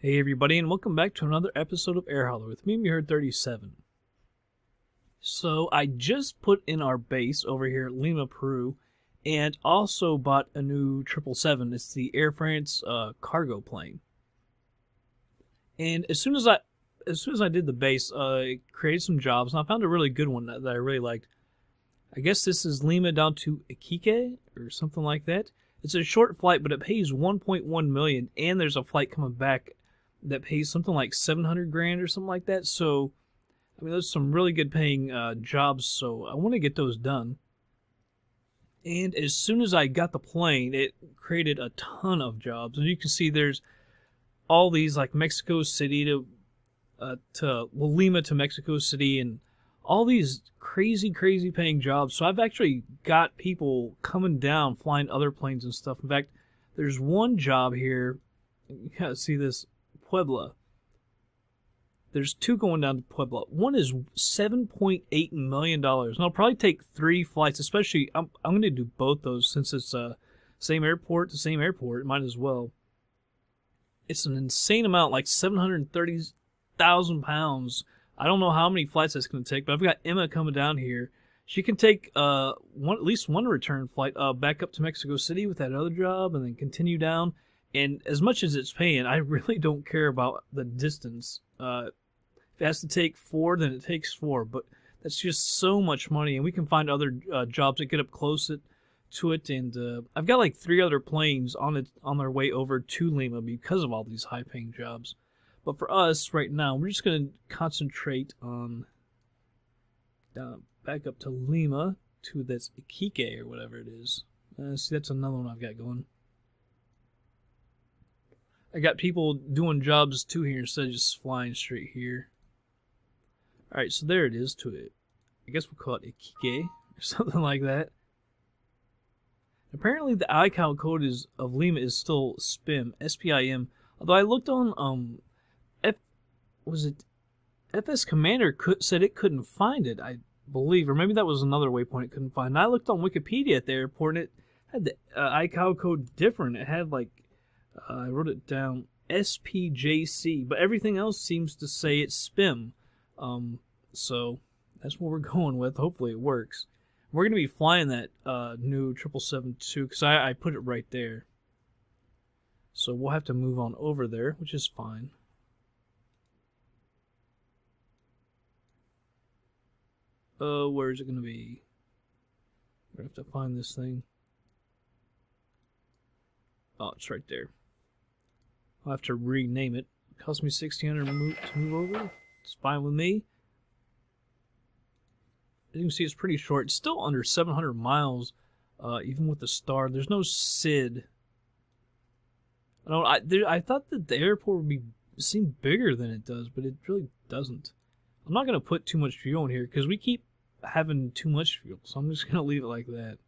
Hey everybody, and welcome back to another episode of Air Holler with me, Mirror 37. So I just put in our base over here at Lima, Peru, and also bought a new 777. It's the Air France cargo plane. And as soon as I did the base, I created some jobs, and I found a really good one that I really liked. I guess this is Lima down to Iquique or something like that. It's a short flight, but it pays 1.1 million, and there's a flight coming back that pays something like 700 grand or something like that. So, I mean, those are some really good paying jobs, so I want to get those done. And as soon as I got the plane, it created a ton of jobs. And you can see there's all these, like Mexico City to Lima to Mexico City, and all these crazy paying jobs. So I've actually got people coming down, flying other planes and stuff. In fact, there's one job here. You gotta see this. Puebla. There's two going down to Puebla. One is $7.8 million. And I'll probably take 3 flights, especially, I'm going to do both those since it's same airport to same airport. Might as well. It's an insane amount, like 730,000 pounds. I don't know how many flights that's going to take, but I've got Emma coming down here. She can take at least one return flight back up to Mexico City with that other job and then continue down. And as much as it's paying, I really don't care about the distance. If it has to take 4, then it takes 4. But that's just so much money. And we can find other jobs that get up close to it. And I've got like 3 other planes on their way over to Lima because of all these high-paying jobs. But for us right now, we're just going to concentrate on back up to Lima to this Iquique or whatever it is. See, that's another one I've got going. I got people doing jobs too here instead of just flying straight here. Alright, so there it is to it. I guess we'll call it Iquique or something like that. Apparently the ICAO code of Lima is still SPIM, SPIM. Although I looked on FS Commander said it couldn't find it, I believe, or maybe that was another waypoint it couldn't find. And I looked on Wikipedia at the airport and it had the ICAO code different. It had like I wrote it down, SPJC, but everything else seems to say it's SPIM. So that's what we're going with. Hopefully it works. We're going to be flying that new 777 too, because I put it right there. So we'll have to move on over there, which is fine. Where is it going to be? We're going to have to find this thing. Oh, it's right there. I'll have to rename it. It cost me $1,600 to move over. It's fine with me. As you can see, it's pretty short. It's still under 700 miles, even with the star. There's no SID. I thought that the airport would seem bigger than it does, but it really doesn't. I'm not going to put too much fuel in here because we keep having too much fuel, so I'm just going to leave it like that.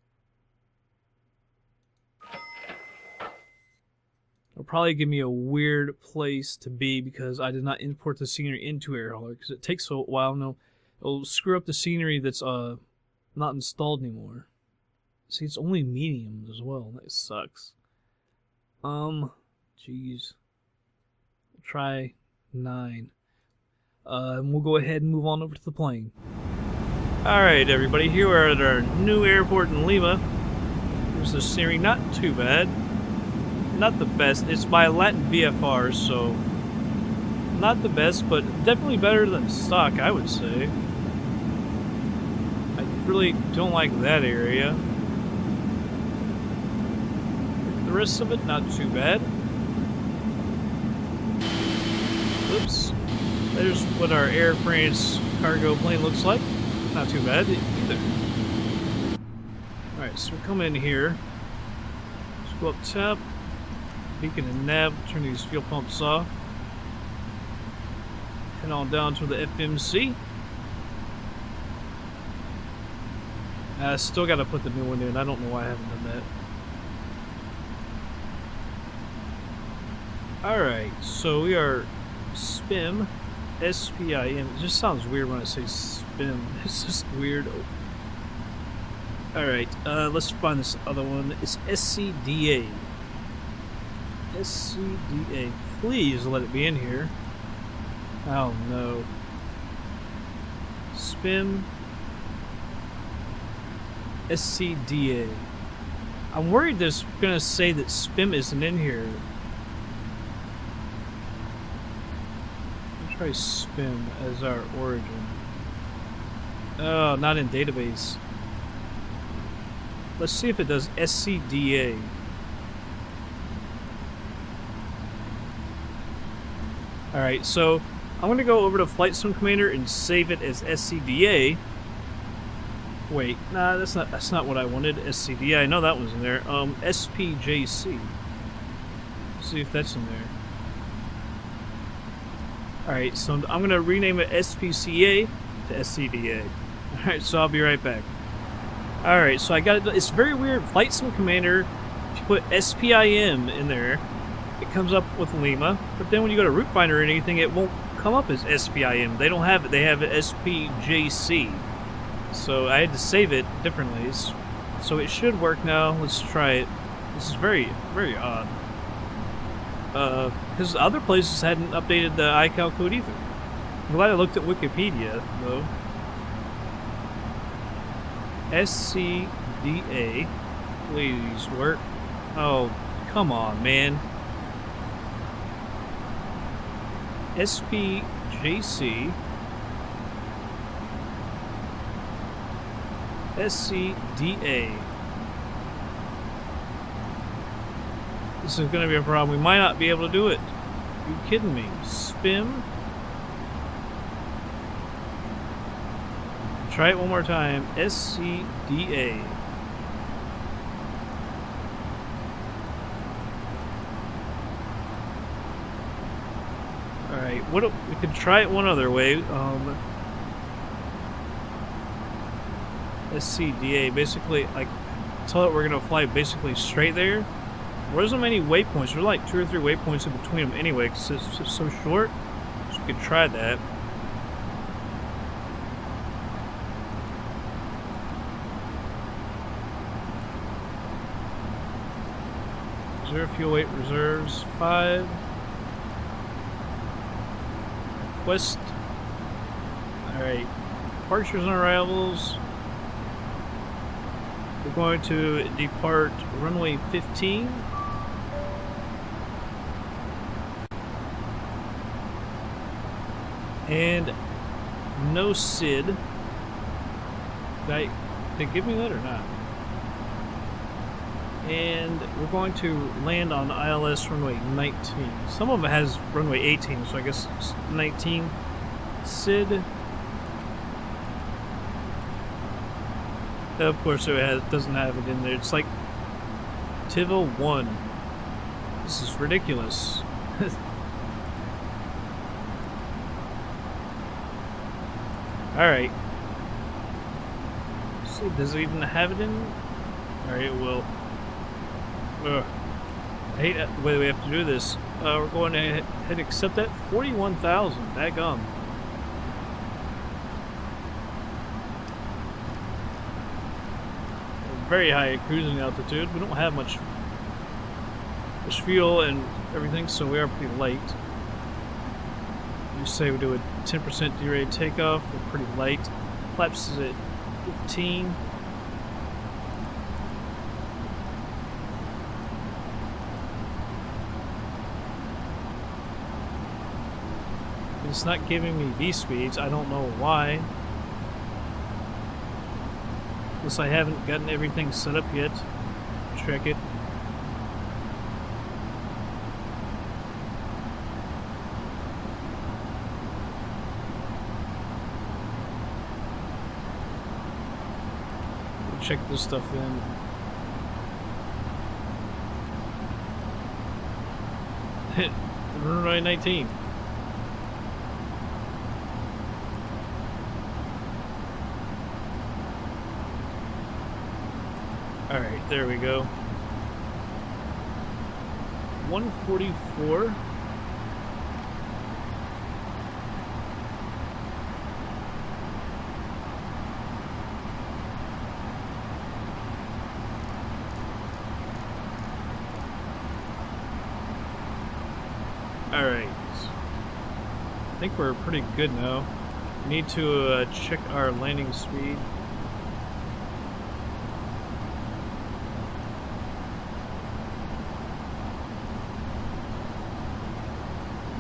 It'll probably give me a weird place to be because I did not import the scenery into Air Holler because it takes a while. No, it'll screw up the scenery that's not installed anymore. See, it's only mediums as well. That sucks. Jeez. We'll try 9. And we'll go ahead and move on over to the plane. Alright, everybody, here we're at our new airport in Lima. Here's the scenery, not too bad. Not the best. It's by LatinVFR, so not the best, but definitely better than stock, I would say. I really don't like that area. The rest of it, not too bad. Oops. There's what our Air France cargo plane looks like. Not too bad either. Alright, so we come in here. Let's go up top. Beacon and nav, turn these fuel pumps off. Head on down to the FMC. I still got to put the new one in. I don't know why I haven't done that. Alright, so we are SPIM, SPIM. It just sounds weird when I say SPIM. It's just weird. Alright, let's find this other one. It's SCDA. SCDA. Please let it be in here. Oh no. SPIM. SCDA. I'm worried there's gonna say that SPIM isn't in here. Let's try SPIM as our origin. Oh, not in database. Let's see if it does SCDA. Alright, so I'm gonna go over to FlightSim Commander and save it as SCDA. Wait, nah, that's not what I wanted. SCDA, I know that one's in there. SPJC. Let's see if that's in there. Alright, so I'm gonna rename it SPCA to SCDA. Alright, so I'll be right back. Alright, so I got it. It's very weird. FlightSim Commander, if you put SPIM in there, it comes up with Lima, but then when you go to Route Finder or anything, it won't come up as SPIM. They don't have it. They have SPJC. So I had to save it differently. So it should work now. Let's try it. This is very, very odd. Because other places hadn't updated the iCal code either. I'm glad I looked at Wikipedia, though. SCDA. Please work. Oh, come on, man. SPJC. SCDA. This is going to be a problem. We might not be able to do it. Are you kidding me? SPIM. Try it one more time. SCDA. Alright, we could try it one other way. SCDA, basically, like, tell it we're gonna fly basically straight there. There isn't many waypoints. There are like 2 or 3 waypoints in between them anyway, because it's so short. So we could try that. Reserve fuel weight reserves 5. West. Alright. Departures and arrivals. We're going to depart runway 15. And no SID. Did they give me that or not? And we're going to land on ILS runway 19. Some of it has runway 18, so I guess it's 19. SID. Of course, it doesn't have it in there. It's like TIVA 1. This is ridiculous. Alright. See, does it even have it in? Alright, it will. Ugh. I hate the way we have to do this. We're going to hit accept that. 41,000. Daggum. Very high at cruising altitude. We don't have much fuel and everything, so we are pretty light. You say we do a 10% derated takeoff. We're pretty light. Flaps is at 15. It's not giving me V speeds. I don't know why. Guess I haven't gotten everything set up yet. Check it. Check this stuff in. Hit runway 19. Alright, there we go. 144. Alright. I think we're pretty good now. We need to check our landing speed.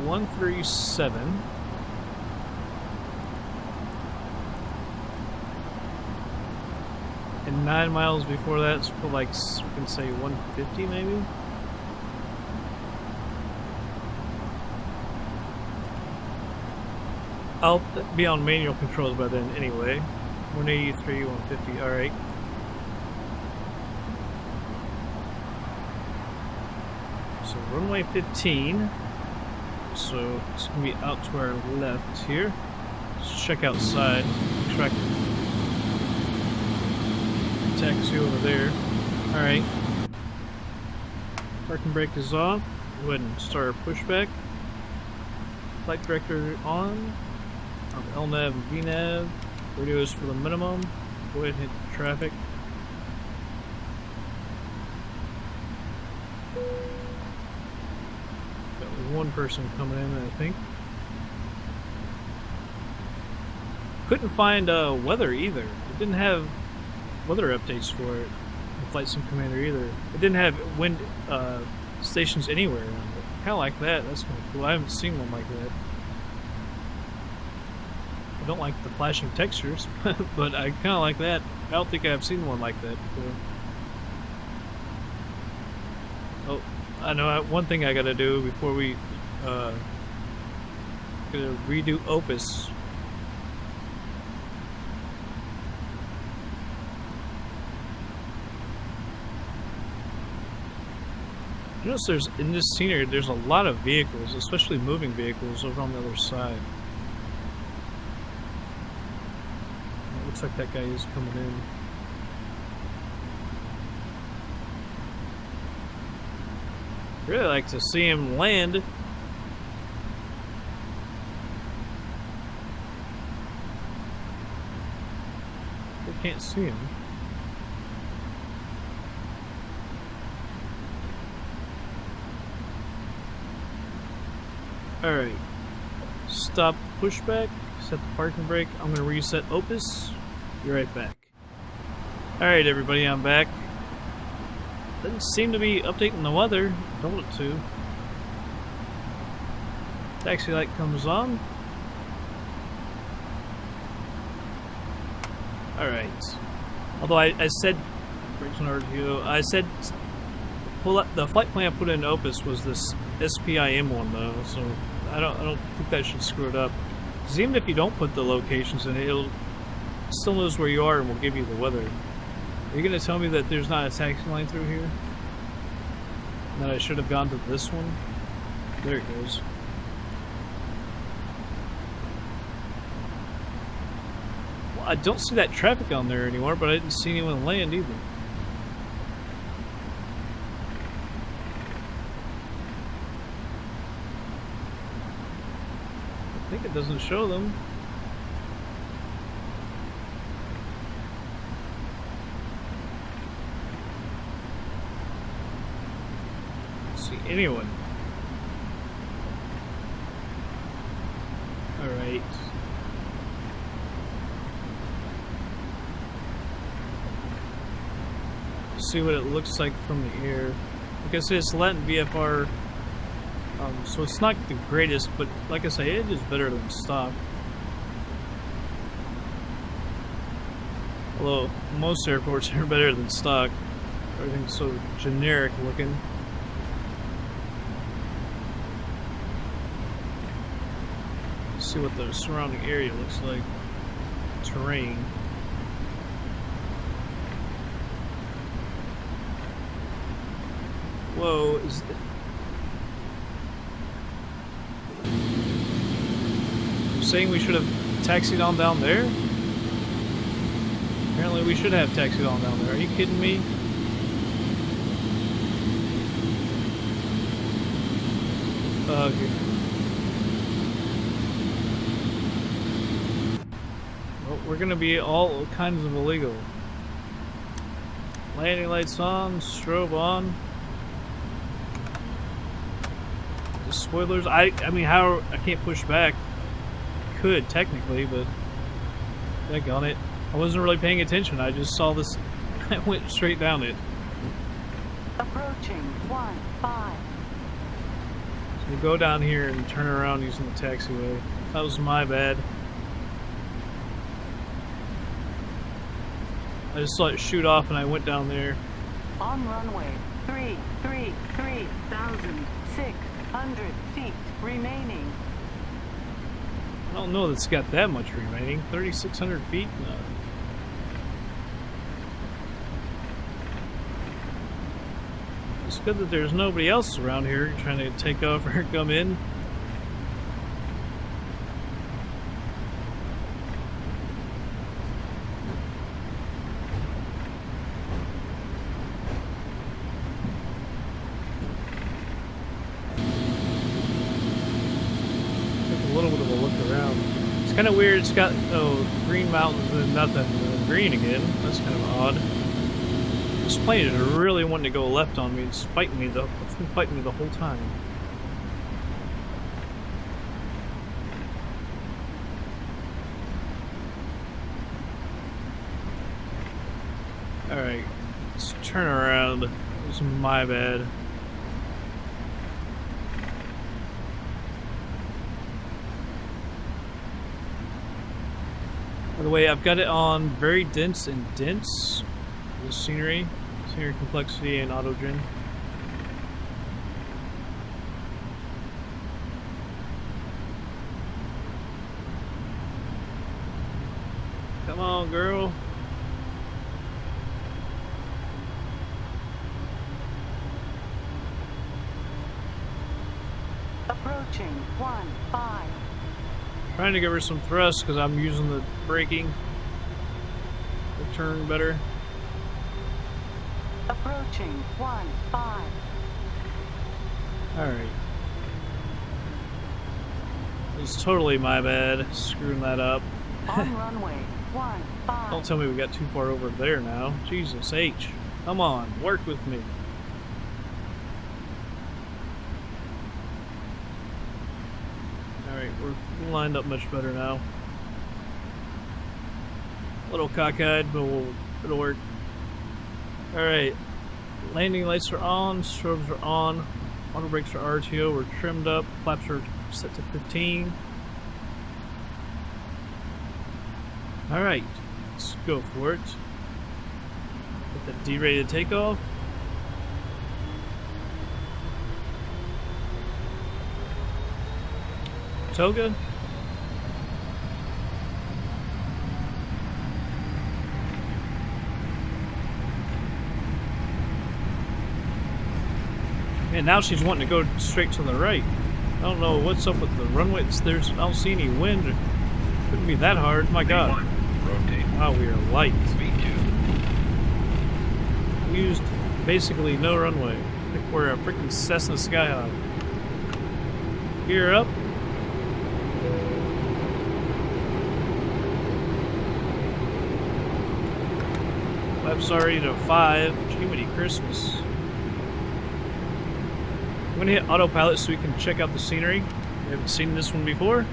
$137. And 9 miles before that, it's like, we can say 150 maybe? I'll be on manual controls by then anyway. 183, 150, alright. So runway 15. So it's going to be out to our left here. Let's check outside. Track taxi over there. Alright. Parking brake is off. Go ahead and start our pushback. Flight director on. LNAV and VNAV. Radio is for the minimum. Go ahead and hit the traffic. Got one person coming in, I think. Couldn't find weather either. It didn't have weather updates for it. The FlightSim Commander either. It didn't have wind stations anywhere around it. Kind of like that. That's kind of cool. I haven't seen one like that. I don't like the flashing textures, but I kind of like that. I don't think I've seen one like that before. Oh, I know one thing I gotta do before we gotta redo Opus. Notice there's, in this scenery, there's a lot of vehicles, especially moving vehicles, over on the other side. It looks like that guy is coming in. Really like to see him land. We can't see him. Alright, stop pushback, set the parking brake. I'm going to reset Opus. Be right back. Alright everybody, I'm back. Doesn't seem to be updating the weather. Told it to. Taxi light comes on. Alright. Although I said, I said the flight plan I put in Opus was this SPIM one though, so I don't think that should screw it up. Because even if you don't put the locations in it, it still knows where you are and will give you the weather. Are you gonna tell me that there's not a taxi line through here? That I should have gone to this one? There it goes. Well, I don't see that traffic on there anymore, but I didn't see anyone land either. I think it doesn't show them. Don't see anyone. Alright. See what it looks like from the air. Like I said, it's LatinVFR. So it's not the greatest, but like I say, it is better than stock. Although most airports are better than stock. Everything's so generic looking. Let's see what the surrounding area looks like. Terrain. Whoa, is it? Saying we should have taxied on down there? Apparently we should have taxied on down there. Are you kidding me? Okay. Well, we're gonna be all kinds of illegal. Landing lights on, strobe on. The spoilers. I mean, how I can't push back. Could technically, but daggone it. I wasn't really paying attention. I just saw this. I went straight down it. Approaching 1-5. So we go down here and turn around using the taxiway. That was my bad. I just saw it shoot off and I went down there. On runway 3,600 feet remaining. I don't know that it's got that much remaining. 3,600 feet? No. It's good that there's nobody else around here trying to take off or come in. Kind of weird. It's got green mountains and nothing green again. That's kind of odd. This plane is really wanting to go left on me. It's fighting me though. It's been fighting me the whole time. All right, let's turn around. It was my bad. By the way, I've got it on very dense and dense. The scenery complexity, and autogen. Come on, girl. Approaching 1-5. Trying to give her some thrust because I'm using the braking to turn better. Approaching 1-5. Alright. It's totally my bad, screwing that up. On runway 15. Don't tell me we got too far over there now. Jesus H. Come on, work with me. Alright, we're lined up much better now. A little cockeyed, but it'll work. Alright. Landing lights are on, strobes are on, auto brakes are RTO, we're trimmed up, flaps are set to 15. Alright, let's go for it. Get that D-rated takeoff. Toga. Man, now she's wanting to go straight to the right. I don't know what's up with the runway. I don't see any wind. It couldn't be that hard. My God. Wow, we are light. We used basically no runway. I think we're a freaking Cessna Skyhawk. Gear up. Flaps already to 5. Jiminy Christmas. I'm going to hit autopilot so we can check out the scenery. We haven't seen this one before.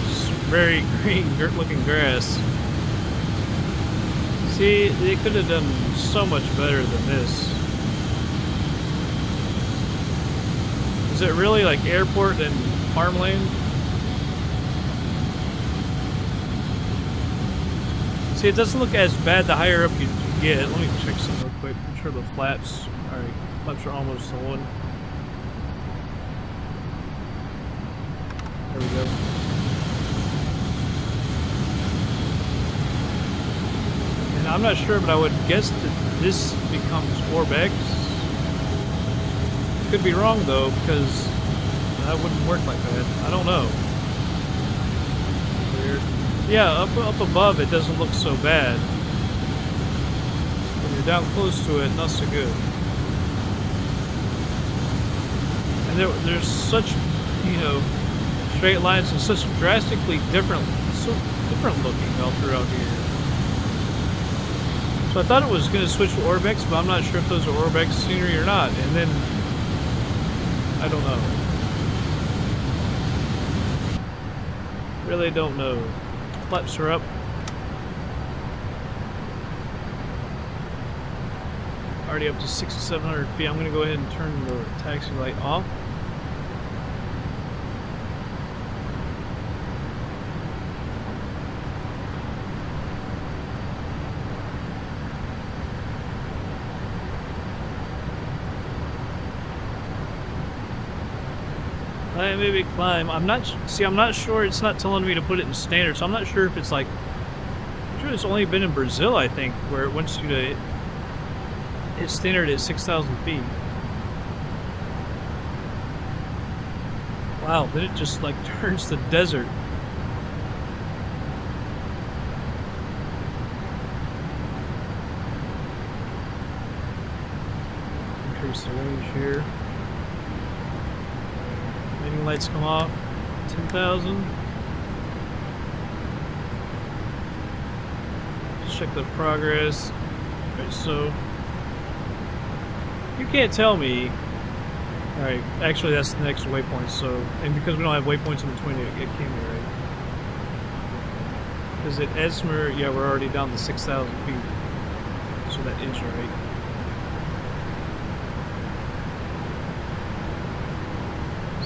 It's very green, dirt-looking grass. See, they could have done so much better than this. Is it really like airport and farmland? See, it doesn't look as bad the higher up you get. Let me check something real quick. I'm sure the flaps. Alright, flaps are almost to 1. There we go. And I'm not sure, but I would guess that this becomes Orbex. Could be wrong though, because that wouldn't work like that. I don't know. Weird. Yeah, up above it doesn't look so bad. When you're down close to it, not so good. And there's such, straight lines and such drastically different, so different looking all throughout here. So I thought it was going to switch to Orbex, but I'm not sure if those are Orbex scenery or not. And then, I don't know. Really don't know. Flaps are up. Already up to 6,700 feet. I'm going to go ahead and turn the taxi light off. Maybe climb. I'm not sure. It's not telling me to put it in standard, so I'm not sure if it's like. I'm sure it's only been in Brazil, I think, where it wants you to hit standard at 6,000 feet. Wow, then it just like turns to desert. Increase the range here. Lights come off. 10,000. Just check the progress. Alright, so you can't tell me. Alright, actually that's the next waypoint, so and because we don't have waypoints in between it can't be right. Because at Esmer, yeah, we're already down to 6,000 feet. So that is right.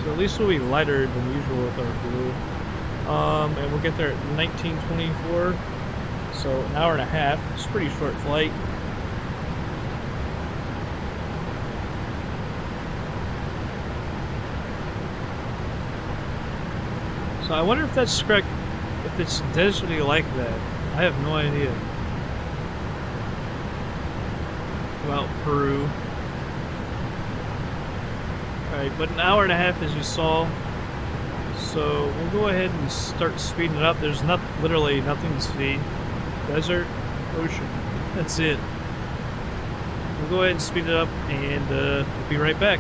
So at least we'll be lighter than usual with our fuel. And we'll get there at 1924. So an hour and a half. It's a pretty short flight. So I wonder if that's correct, if it's deserty like that. I have no idea. Well, Peru. Alright, but an hour and a half as you saw. So we'll go ahead and start speeding it up. There's literally nothing to see. Desert, ocean. That's it. We'll go ahead and speed it up and we'll be right back.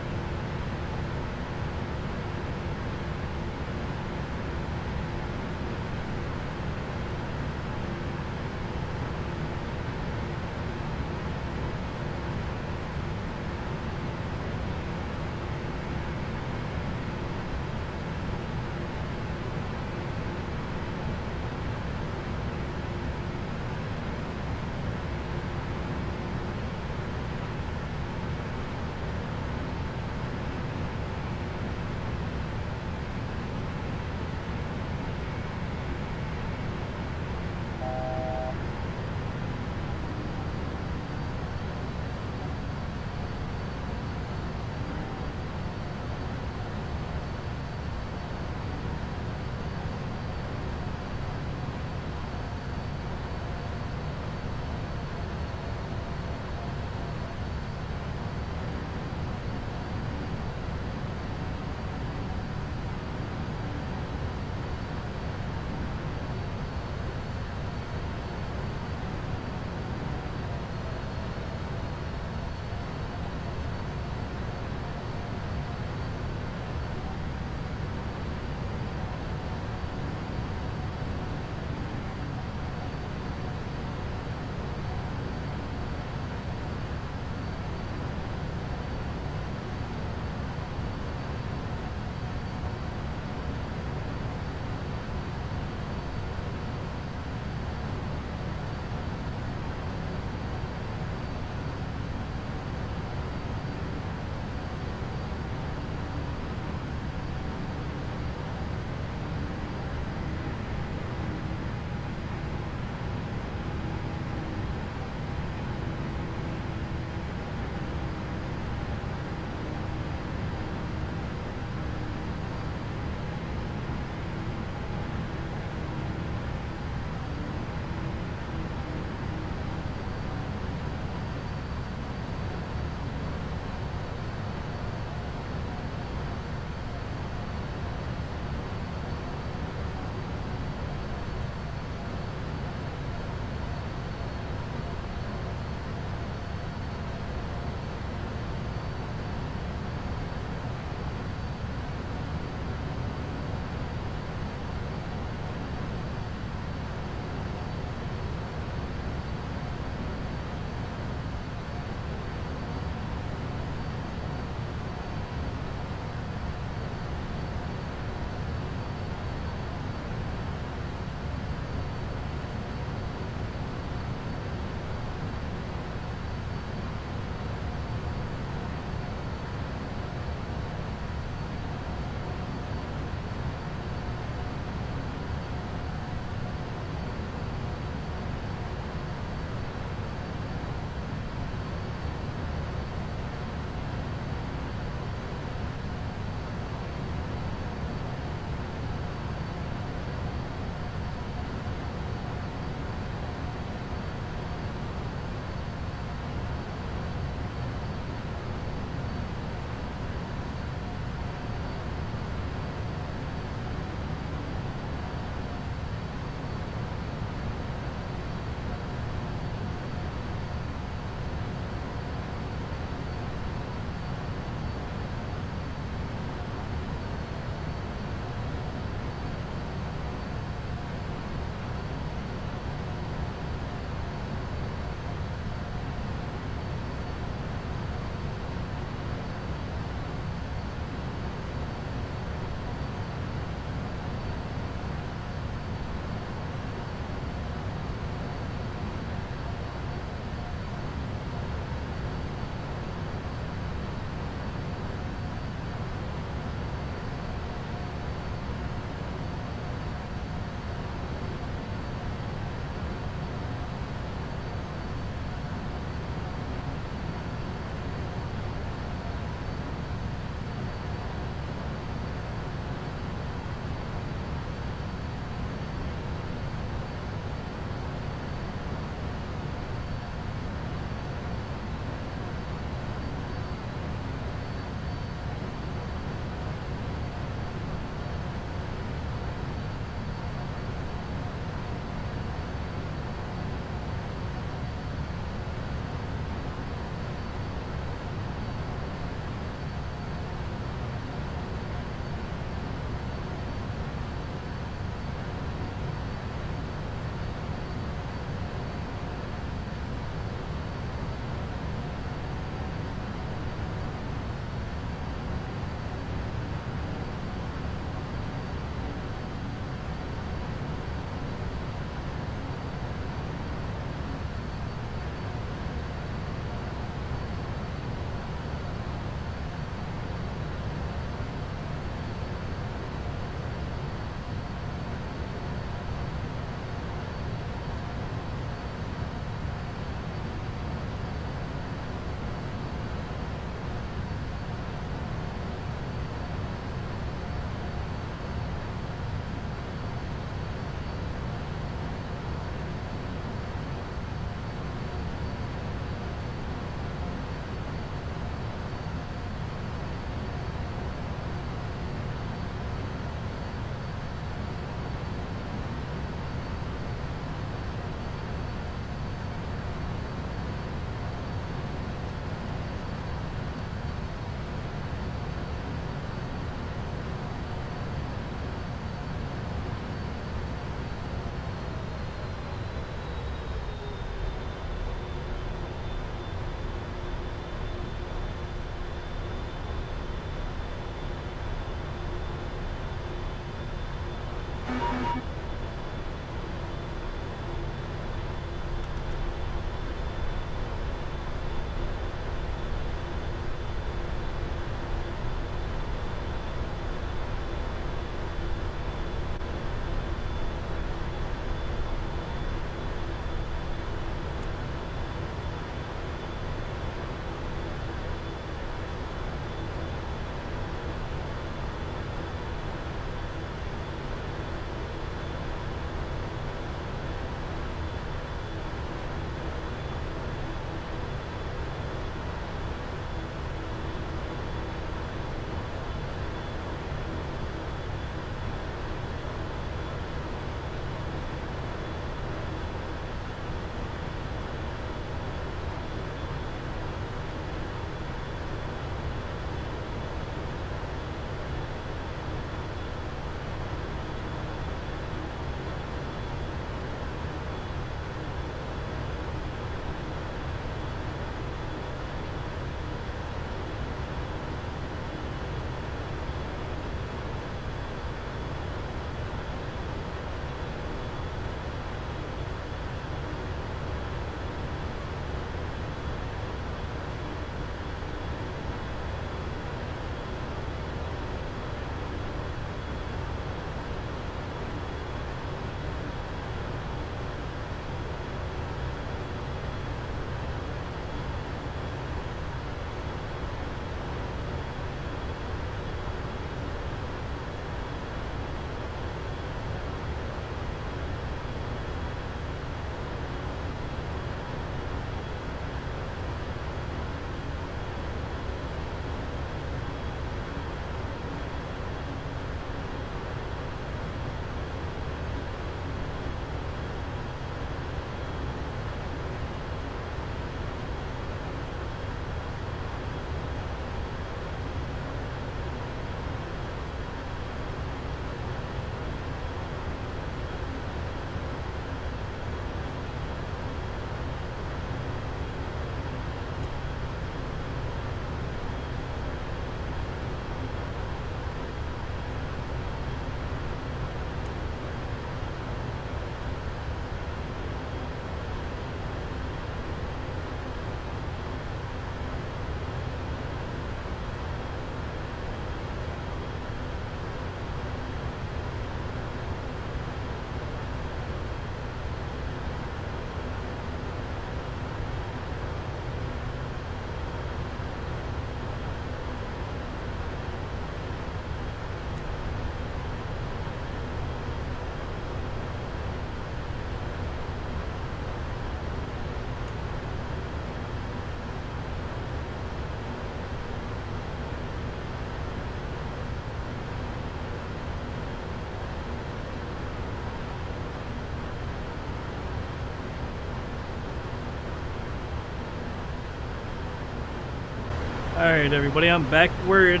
Alright everybody, I'm back. We're at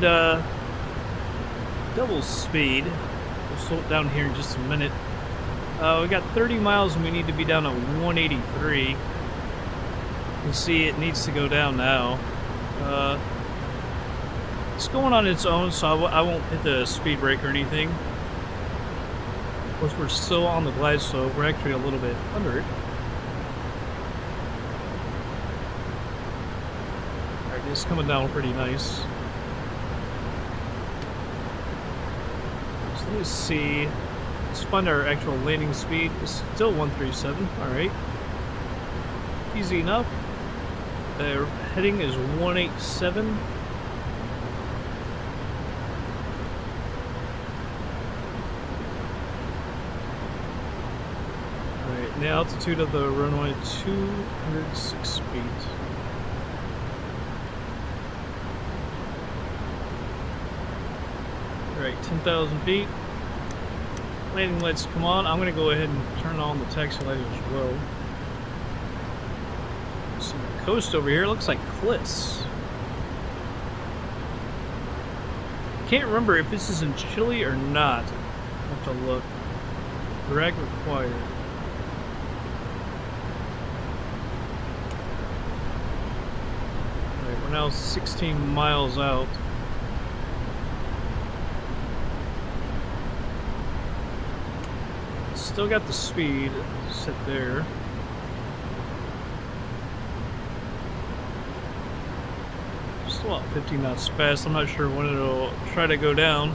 double speed. We'll slow it down here in just a minute. We got 30 miles and we need to be down at 183. You see it needs to go down now. It's going on its own, so I won't hit the speed brake or anything. Of course, we're still on the glide slope. We're actually a little bit under it. Alright, it's coming down pretty nice. So let's see. Let's find our actual landing speed. It's still 137. Alright. Easy enough. The heading is 187. The altitude of the runway, 206 feet. Alright, 10,000 feet. Landing lights come on. I'm going to go ahead and turn on the taxi light as well. See the coast over here. Looks like cliffs. Can't remember if this is in Chile or not. I'll have to look. Drag required. We're now 16 miles out. Still got the speed set there. Still about 15 knots fast. I'm not sure when it'll try to go down.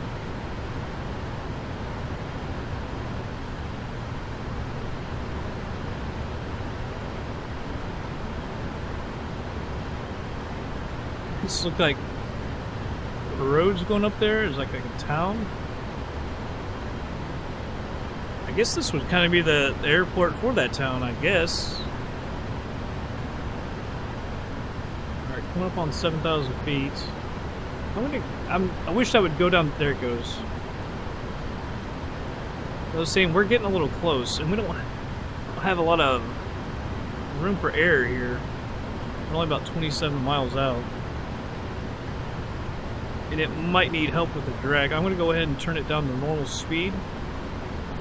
This looks like the road's going up there. Is like a town. I guess this would kind of be the airport for that town, I guess. Alright, coming up on 7,000 feet. I wish I would go down. There it goes. I was saying, we're getting a little close, and we don't have a lot of room for error here. We're only about 27 miles out. And it might need help with the drag. I'm going to go ahead and turn it down to normal speed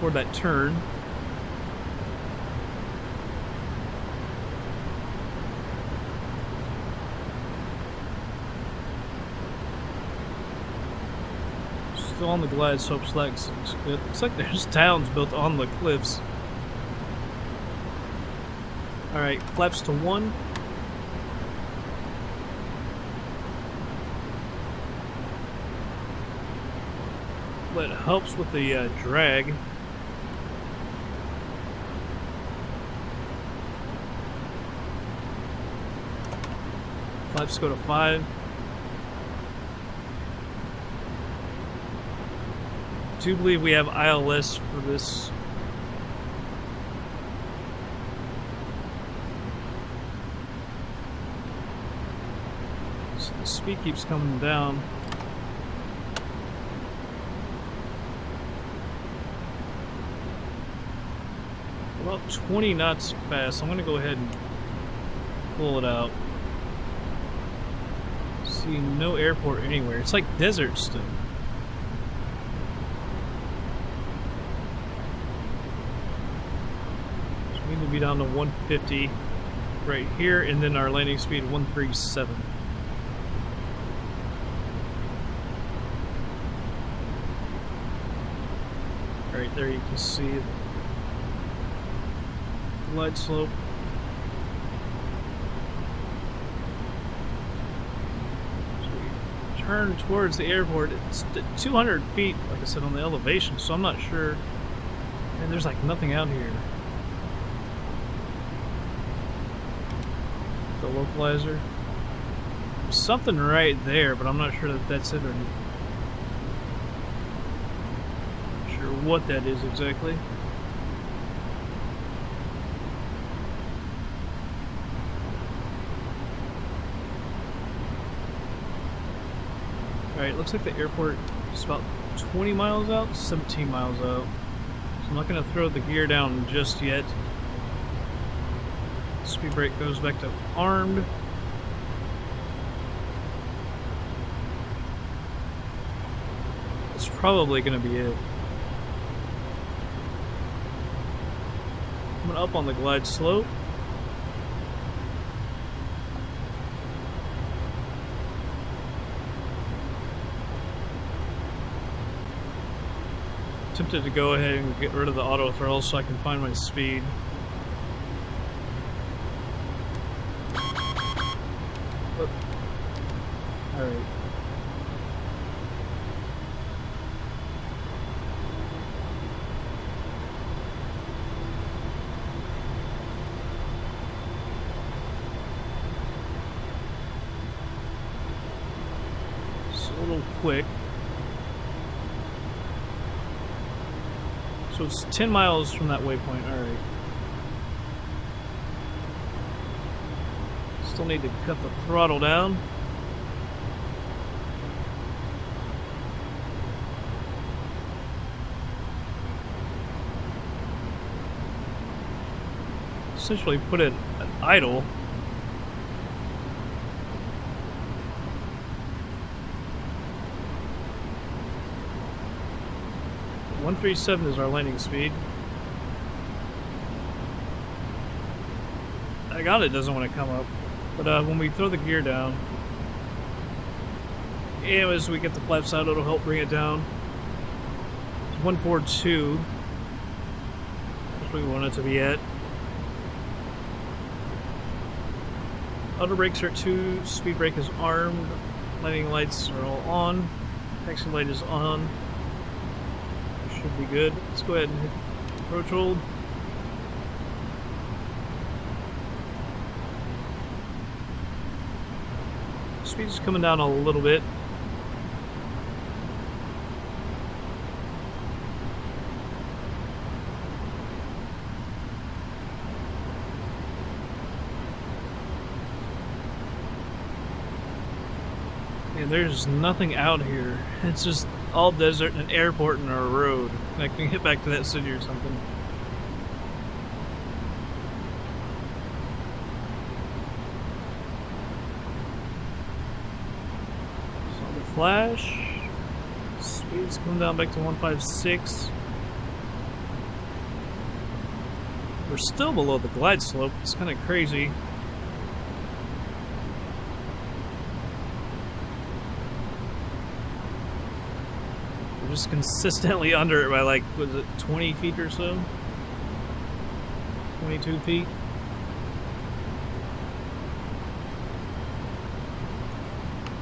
for that turn. Still on the glide slope, so looks good. Looks like there's towns built on the cliffs. Alright, flaps to 1. It helps with the drag. Flaps go to 5. I do believe we have ILS for this. So the speed keeps coming down. About 20 knots fast. I'm going to go ahead and pull it out. See no airport anywhere. It's like desert still. So we need to be down to 150 right here, and then our landing speed 137. Right there you can see it. Glide slope. So we turn towards the airport. It's 200 feet, like I said, on the elevation, so I'm not sure. And there's like nothing out here. The localizer. There's something right there, but I'm not sure that that's it or not sure what that is exactly. Alright, looks like the airport is about 20 miles out, 17 miles out. So I'm not going to throw the gear down just yet. Speed brake goes back to armed. That's probably going to be it. Coming up on the glide slope. Tempted to go ahead and get rid of the auto throttle so I can find my speed. Alright. It's a little quick. So it's 10 miles from that waypoint, alright. Still need to cut the throttle down. Essentially put it at idle. .137 is our landing speed. I got it, doesn't want to come up. But when we throw the gear down, and as we get the flaps out, it'll help bring it down. It's 142. where we want it to be at. Auto brakes are 2, speed brake is armed, landing lights are all on, taxi light is on. Should be good. Let's go ahead and hit approach hold. Speed's coming down a little bit. And there's nothing out here. It's just all desert and an airport and a road. I can get back to that city or something. So the flash. Speed's coming down back to 156. We're still below the glide slope. It's kind of crazy. Just consistently under it by like, was it 20 feet or so? 22 feet.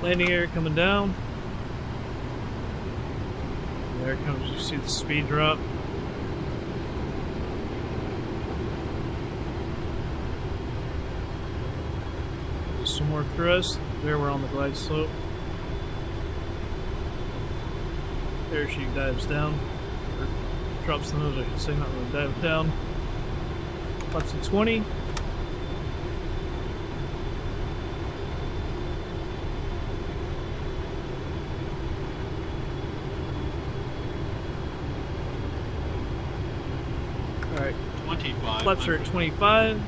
Landing area coming down. There it comes, you see the speed drop. Some more thrust. There we're on the glide slope. Parachute dives down, or drops the nose, I should say, not really dive down. Flaps to 20. Alright, 25. flaps are at 25.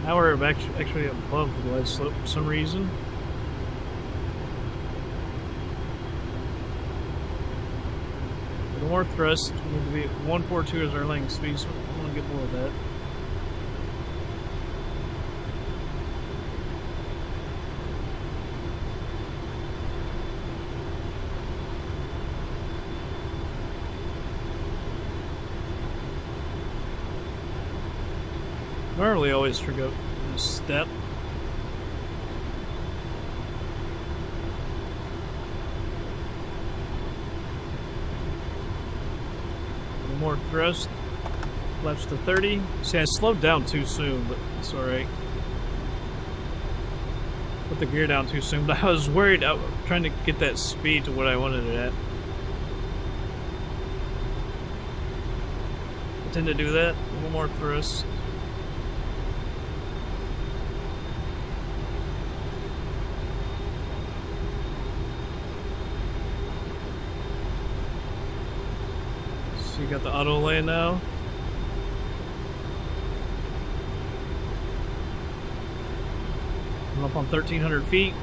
Now we're actually above the glide slope for some reason. More thrust. We need to be at 142 as our landing speed, so I want to get below that. Normally always trigger a step. More thrust. Flaps to 30. See, I slowed down too soon, but it's alright. Put the gear down too soon, but I was worried. I was trying to get that speed to what I wanted it at. I tend to do that. A little more thrust. So you got the auto lane now. I'm up on 1,300 feet.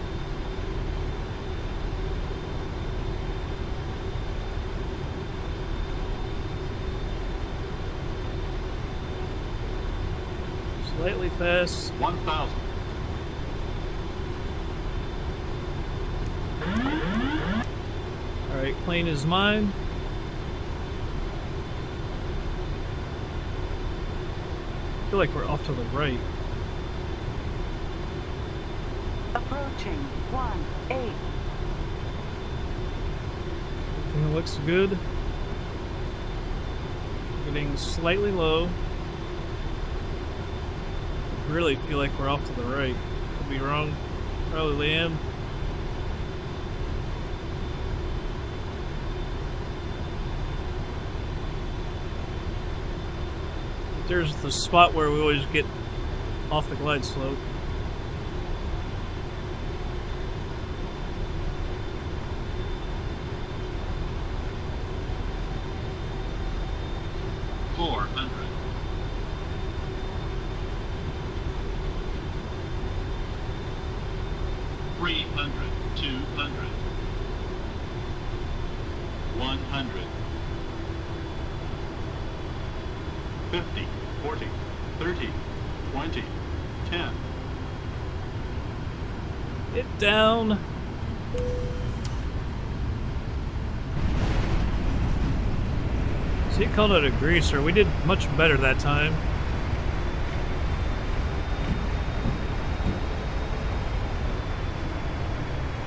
Slightly fast. 1,000. Alright, plane is mine. I feel like we're off to the right. Approaching 1-8. Everything looks good. Getting slightly low. I really feel like we're off to the right. Could be wrong. Probably am. There's the spot where we always get off the glide slope. Down. See, it called it a greaser. We did much better that time.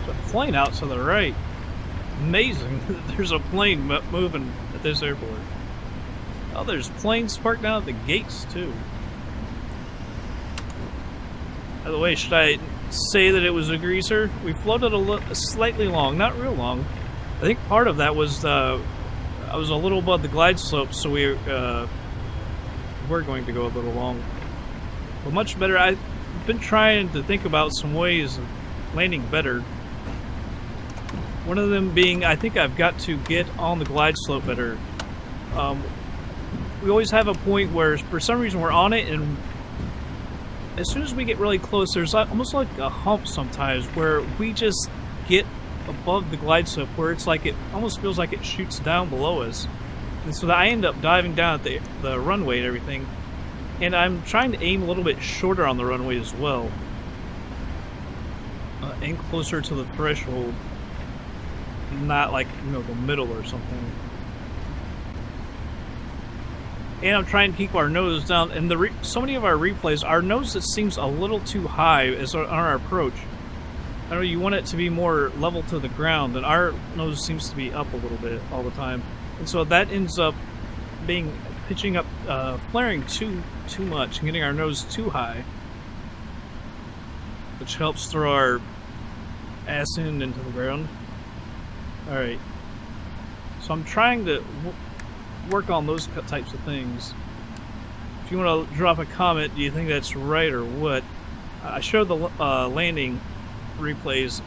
There's a plane out to the right. Amazing that there's a plane moving at this airport. Oh, there's planes parked down at the gates, too. By the way, should I say that it was a greaser? We floated slightly long, not real long. I think part of that was I was a little above the glide slope, so we were going to go a little long. But much better. I've been trying to think about some ways of landing better. One of them being, I think I've got to get on the glide slope better. We always have a point where, for some reason, we're on it, and as soon as we get really close, there's almost like a hump sometimes where we just get above the glide slope, where it's like it almost feels like it shoots down below us. And so I end up diving down at the runway and everything. And I'm trying to aim a little bit shorter on the runway as well. Aim closer to the threshold. Not like, you know, the middle or something. And I'm trying to keep our nose down. And so many of our replays, our nose just seems a little too high on our approach. I know you want it to be more level to the ground, and our nose seems to be up a little bit all the time. And so that ends up pitching up, flaring too much and getting our nose too high. Which helps throw our ass into the ground. Alright. So I'm trying to work on those types of things. If you want to drop a comment, do you think that's right or what? I showed the landing replays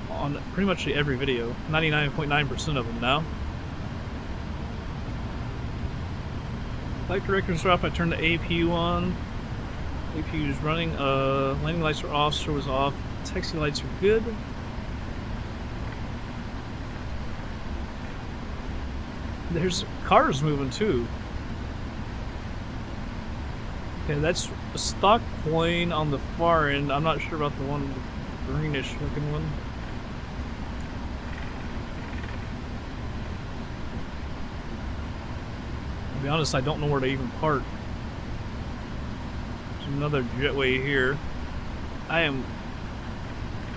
on pretty much every video. 99.9% of them now. Flight directors are off. I turned the APU on. APU is running. Landing lights are off. Strobe was off. Taxi lights are good. There's cars moving too. Okay, that's a stock plane on the far end. I'm not sure about the one, the greenish looking one. To be honest, I don't know where to even park. There's another jetway here.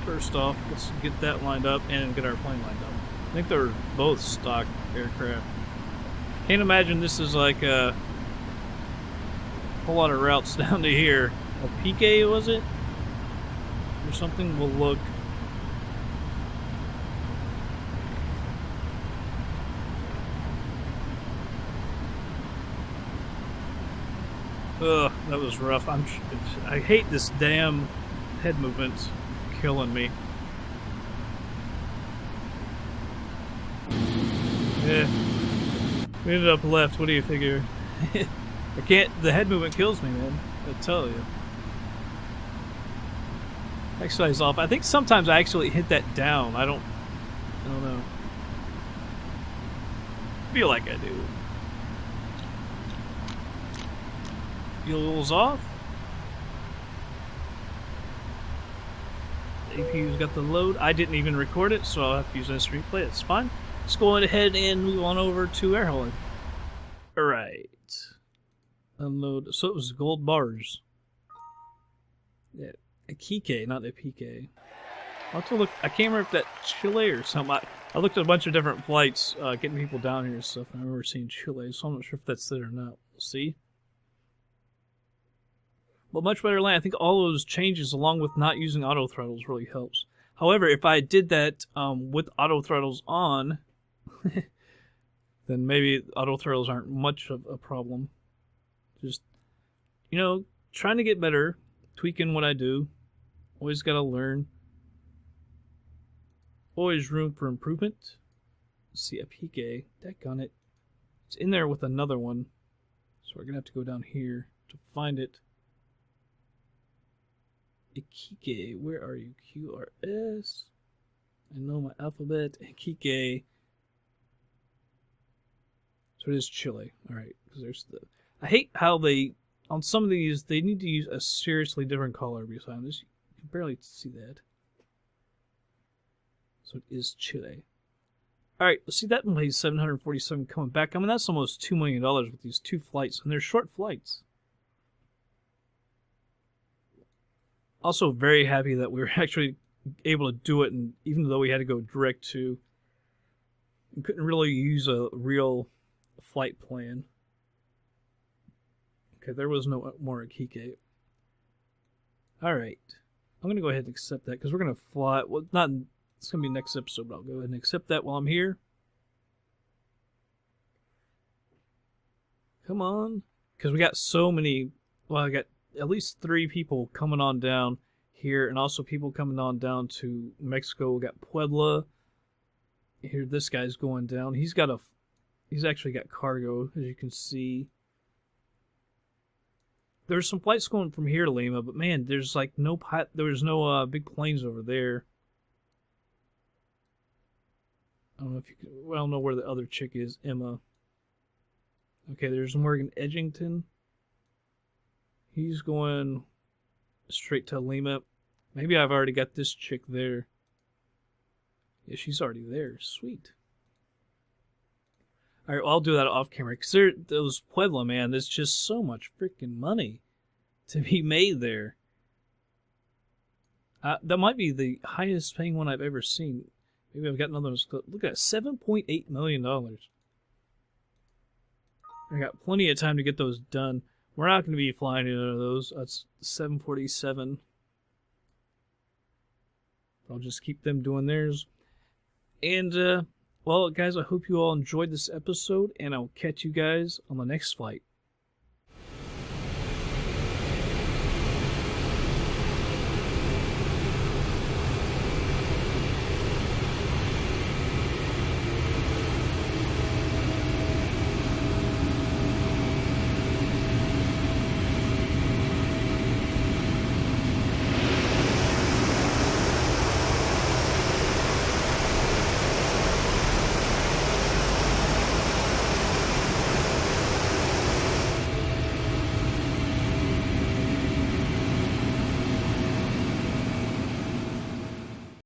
First off, let's get that lined up and get our plane lined up. I think they're both stock aircraft. Can't imagine this is like a whole lot of routes down to here. Iquique, was it? Or something? We'll look. Ugh, that was rough. I hate this damn head movement. It's killing me. Yeah. We ended up left. What do you figure? I can't. The head movement kills me, man. I tell you. Exercise off. I think sometimes I actually hit that down. I don't know. Feel like I do. Fuel's off. The APU's got the load. I didn't even record it, so I'll have to use this replay. It's fine. Let's go ahead and move on over to air hauling. Alright. Unload. So it was gold bars. Yeah. Iquique, not Iquique. I'll have to look. I can't remember if that's Chile or something. I looked at a bunch of different flights, getting people down here and stuff, and I remember seeing Chile, so I'm not sure if that's it or not. We'll see. But much better land. I think all those changes, along with not using auto throttles, really helps. However, if I did that with auto throttles on, then maybe auto throttles aren't much of a problem. Just, you know, trying to get better, tweaking what I do. Always gotta learn. Always room for improvement. Let's see, Iquique, daggone it. It's in there with another one. So we're gonna have to go down here to find it. Iquique, where are you? QRS. I know my alphabet. Iquique. So it is Chile. Alright, because there's the... I hate how they, on some of these, they need to use a seriously different color beside this. You can barely see that. So it is Chile. All right, see that one pays 747 coming back. I mean, that's almost $2 million with these 2 flights, and they're short flights. Also, very happy that we were actually able to do it, and even though we had to go direct to, we couldn't really use a real flight plan. Okay, there was no more Iquique. All right, I'm gonna go ahead and accept that because we're gonna fly. Well, not. It's gonna be next episode, but I'll go ahead and accept that while I'm here. Come on, because we got so many. Well, I got at least 3 people coming on down here, and also people coming on down to Mexico. We got Puebla. Here, this guy's going down. He's actually got cargo, as you can see. There's some flights going from here to Lima, but man, there's like no big planes over there. I don't know if you can. Well, I don't know where the other chick is, Emma. Okay, there's Morgan Edgington. He's going straight to Lima. Maybe I've already got this chick there. Yeah, she's already there. Sweet. All right, well, I'll do that off camera. Because those Puebla, man, there's just so much freaking money to be made there. That might be the highest paying one I've ever seen. Maybe I've got another one. Look at that, $7.8 million. I got plenty of time to get those done. We're not going to be flying any of those. That's 747. I'll just keep them doing theirs. And, well, guys, I hope you all enjoyed this episode, and I'll catch you guys on the next flight.